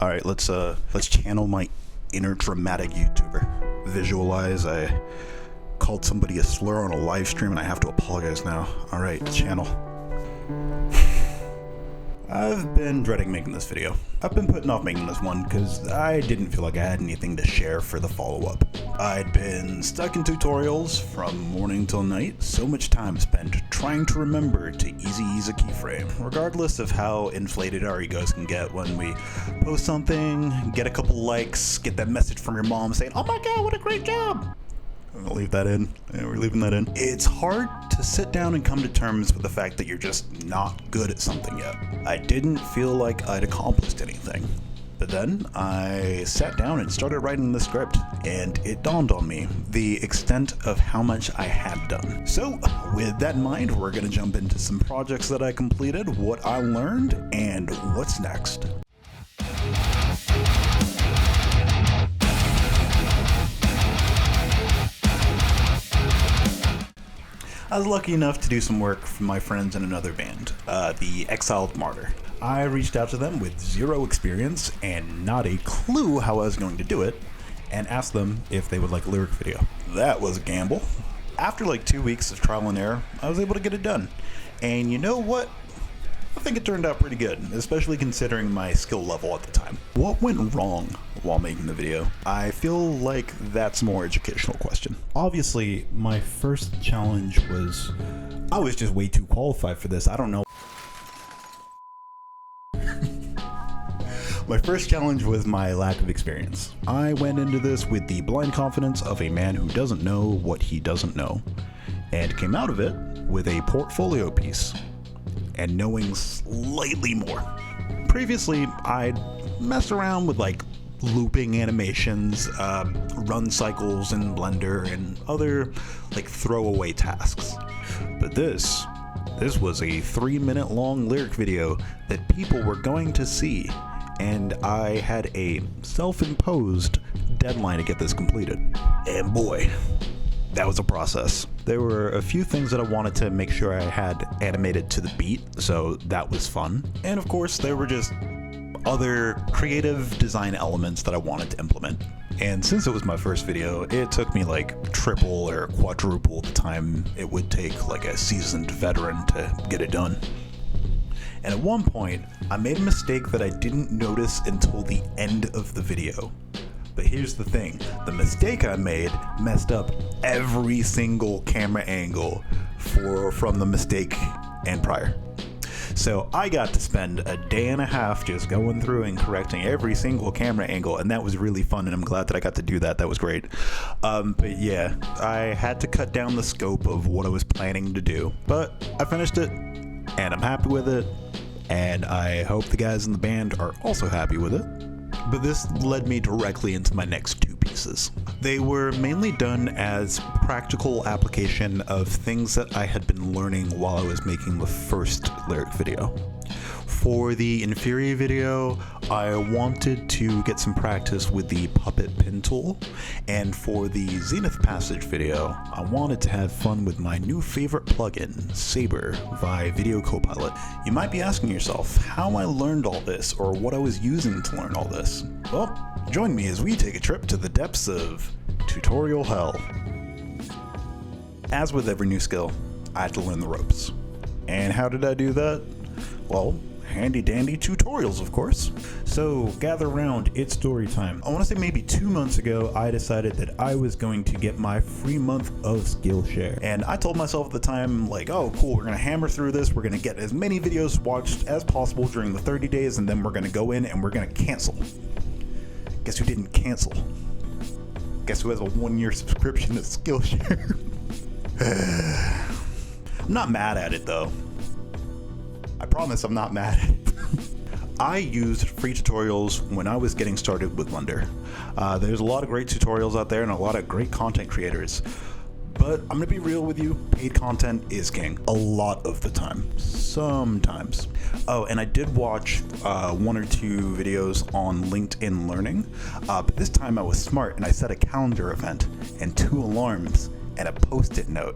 All right, let's channel my inner dramatic YouTuber. Visualize I called somebody a slur on a live stream and I have to apologize now. All right, channel. I've been dreading making this video. I've been putting off making this one because I didn't feel like I had anything to share for the follow-up. I'd been stuck in tutorials from morning till night, so much time spent trying to remember to easy use a keyframe, regardless of how inflated our egos can get when we post something, get a couple likes, get that message from your mom saying, "Oh my god, what a great job!" I'll leave that in. Yeah, we're leaving that in. It's hard to sit down and come to terms with the fact that you're just not good at something yet. I didn't feel like I'd accomplished anything. But then I sat down and started writing the script, and it dawned on me the extent of how much I had done. So with that in mind, we're gonna jump into some projects that I completed, what I learned, and what's next. I was lucky enough to do some work for my friends in another band, the Exiled Martyr. I reached out to them with zero experience and not a clue how I was going to do it, and asked them if they would like a lyric video. That was a gamble. After like 2 weeks of trial and error, I was able to get it done. And you know what? I think it turned out pretty good, especially considering my skill level at the time. What went wrong while making the video? I feel like that's a more educational question. Obviously, my first challenge was I was just way too qualified for this. I don't know. My first challenge was my lack of experience. I went into this with the blind confidence of a man who doesn't know what he doesn't know, and came out of it with a portfolio piece and knowing slightly more. Previously, I'd messed around with like looping animations, run cycles in Blender, and other like throwaway tasks. But this was a 3-minute long lyric video that people were going to see, and I had a self-imposed deadline to get this completed. And boy, that was a process. There were a few things that I wanted to make sure I had animated to the beat, so that was fun. And of course, there were just other creative design elements that I wanted to implement. And since it was my first video, it took me like triple or quadruple the time it would take like a seasoned veteran to get it done. And at one point, I made a mistake that I didn't notice until the end of the video. But here's the thing, the mistake I made messed up every single camera angle from the mistake and prior. So I got to spend a day and a half just going through and correcting every single camera angle, and that was really fun, and I'm glad that I got to do that. That was great. But yeah, I had to cut down the scope of what I was planning to do, but I finished it, and I'm happy with it, and I hope the guys in the band are also happy with it. But this led me directly into my next two pieces. They were mainly done as practical application of things that I had been learning while I was making the first lyric video. For the Inferi video, I wanted to get some practice with the puppet pin tool, and for the Zenith passage video, I wanted to have fun with my new favorite plugin, Saber, via Video Copilot. You might be asking yourself how I learned all this, or what I was using to learn all this. Well, join me as we take a trip to the depths of tutorial hell. As with every new skill, I had to learn the ropes. And how did I do that? Well, handy dandy tutorials, of course. So gather around, it's story time. I want to say maybe 2 months ago, I decided that I was going to get my free month of Skillshare. And I told myself at the time, like, oh cool, we're gonna hammer through this, we're gonna get as many videos watched as possible during the 30 days, and then we're gonna go in and we're gonna cancel. Guess who didn't cancel? Guess who has a 1-year subscription to Skillshare? I'm not mad at it though. I promise I'm not mad at it. I used free tutorials when I was getting started with Blender. There's a lot of great tutorials out there and a lot of great content creators. But I'm gonna be real with you, paid content is king. A lot of the time. Sometimes. Oh, and I did watch 1 or 2 videos on LinkedIn Learning, but this time I was smart and I set a calendar event and 2 alarms and a post-it note.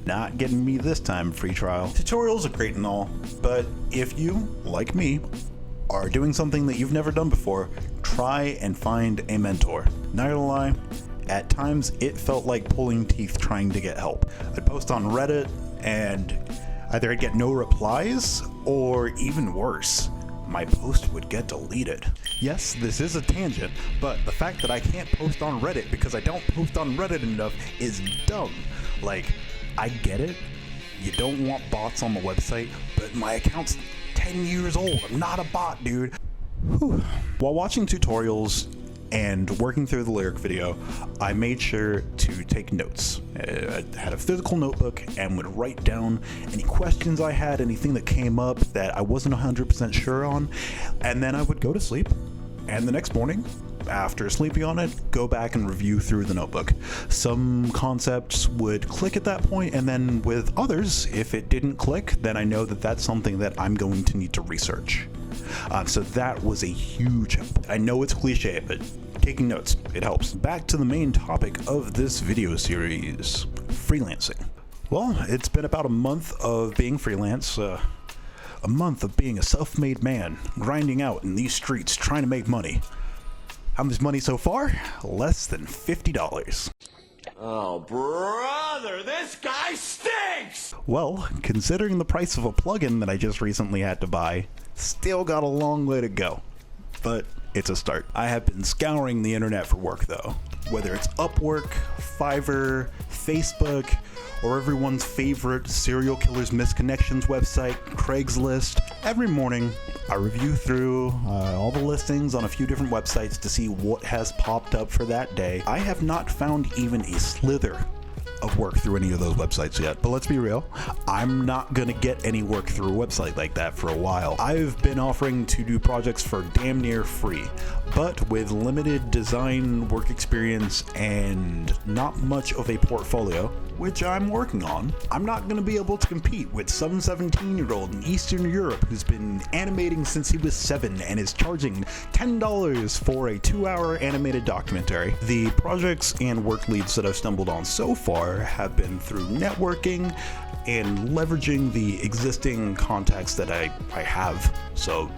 Not getting me this time, free trial. Tutorials are great and all, but if you, like me, are doing something that you've never done before, try and find a mentor. Not gonna lie, at times it felt like pulling teeth trying to get help. I'd post on Reddit and either I'd get no replies or even worse, my post would get deleted. Yes, this is a tangent, but the fact that I can't post on Reddit because I don't post on Reddit enough is dumb. Like, I get it. You don't want bots on the website, but my account's 10 years old. I'm not a bot, dude. Whew. While watching tutorials and working through the lyric video, I made sure to take notes. I had a physical notebook and would write down any questions I had, anything that came up that I wasn't 100% sure on, and then I would go to sleep. And the next morning, after sleeping on it, go back and review through the notebook. Some concepts would click at that point, and then with others, if it didn't click, then I know that that's something that I'm going to need to research. So that was a huge help. I know it's cliche, but taking notes, it helps. Back to the main topic of this video series, freelancing. Well, it's been about a month of being freelance, a month of being a self-made man, grinding out in these streets, trying to make money. How much money so far? Less than $50. Oh, brother, this guy stinks! Well, considering the price of a plugin that I just recently had to buy, still got a long way to go. But it's a start. I have been scouring the internet for work though. Whether it's Upwork, Fiverr, Facebook, or everyone's favorite serial killers misconnections website, Craigslist. Every morning, I review through all the listings on a few different websites to see what has popped up for that day. I have not found even a slither of work through any of those websites yet, but let's be real, I'm not gonna get any work through a website like that for a while. I've been offering to do projects for damn near free, but with limited design work experience and not much of a portfolio, which I'm working on, I'm not going to be able to compete with some 17-year-old in Eastern Europe who's been animating since he was 7 and is charging $10 for a 2-hour animated documentary. The projects and work leads that I've stumbled on so far have been through networking and leveraging the existing contacts that I have. So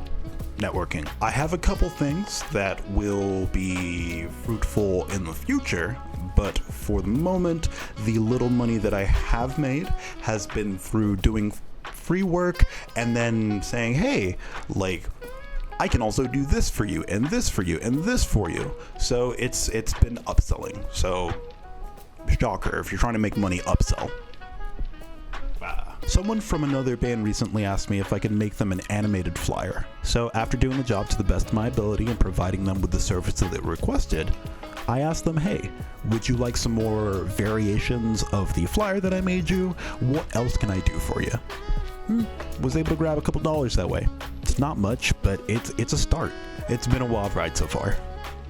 networking. I have a couple things that will be fruitful in the future, but for the moment, the little money that I have made has been through doing free work and then saying, hey, like, I can also do this for you and this for you and this for you. So it's been upselling. So shocker, if you're trying to make money, upsell. Someone from another band recently asked me if I could make them an animated flyer. So after doing the job to the best of my ability and providing them with the service that they requested, I asked them, hey, would you like some more variations of the flyer that I made you? What else can I do for you? Was able to grab a couple dollars that way. It's not much, but it's a start. It's been a wild ride so far.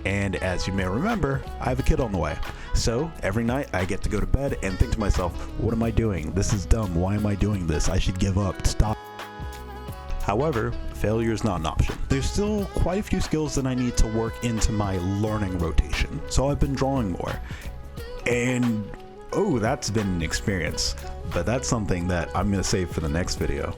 And as you may remember, I have a kid on the way. So every night I get to go to bed and think to myself, what am I doing? This is dumb. Why am I doing this? I should give up. Stop. However, failure is not an option. There's still quite a few skills that I need to work into my learning rotation. So I've been drawing more. And oh, that's been an experience. But that's something that I'm going to save for the next video.